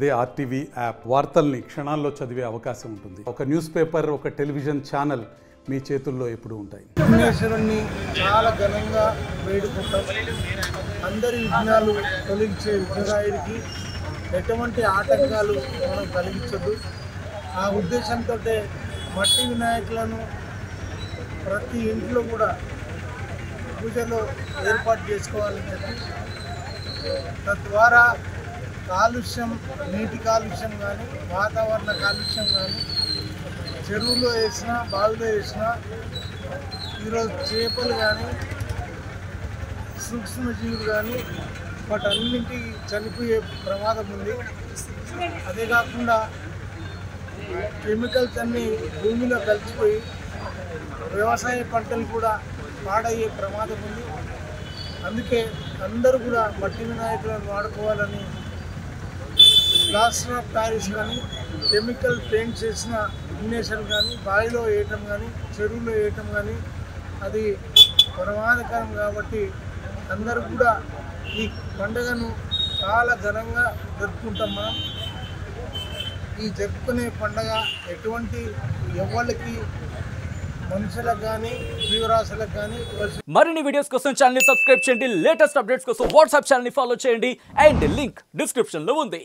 అదే RTV app వార్తల్ని క్షణాల్లో చదివే అవకాశం ఉంటుంది. ఒక న్యూస్ పేపర్, ఒక టెలివిజన్ ఛానల్ మీ చేతుల్లో ఎప్పుడూ ఉంటాయి. విఘ్నేశ్వరుణ్ణి చాలా ఘనంగా వేడుకుంటాం. అందరి విఘ్నాలు తొలగించే విఘ్నరాయుడికి ఎటువంటి ఆటంకాలు మనం కలిగించద్దు. ఆ ఉద్దేశంతో మట్టి వినాయకులను ప్రతి ఇంట్లో కూడా పూజలో ఏర్పాటు చేసుకోవాలని చెప్పి, తద్వారా కాలుష్యం, నీటి కాలుష్యం కానీ, వాతావరణ కాలుష్యం కానీ, చెరువులో వేసినా బావిలో వేసినా ఈరోజు చేపలు కానీ, సూక్ష్మజీవులు కానీ వాటన్నింటి చనిపోయే ప్రమాదం ఉంది. అదే కాకుండా కెమికల్స్ అన్నీ భూమిలో కలిసిపోయి వ్యవసాయ పంటలు కూడా పాడయ్యే ప్రమాదం ఉంది. అందుకే అందరూ కూడా మట్టి వినాయకులను వాడుకోవాలని, ప్లాస్టర్ ఆఫ్ ప్యారిస్ కానీ, కెమికల్ పెయింట్ చేసిన విఘ్నేశ్వరులు కానీ బావిలో వేయటం కానీ, చెరువులో వేయటం కానీ అది ప్రమాదకరం. కాబట్టి అందరూ కూడా ఈ పండుగను చాలా ఘనంగా జరుపుకుంటాం. మనం ఈ జరుపుకునే పండుగ ఎటువంటి ఎవరికి, మనుషులకు కానీ, జీవరాశులకు కానీ. మరిన్ని వీడియోస్ కోసం ఛానల్ ని సబ్స్క్రైబ్ చేయండి. లేటెస్ట్ అప్డేట్స్ కోసం వాట్సాప్ ఛానల్ ని ఫాలో చేయండి. అండ్ లింక్ డిస్క్రిప్షన్ లో ఉంది.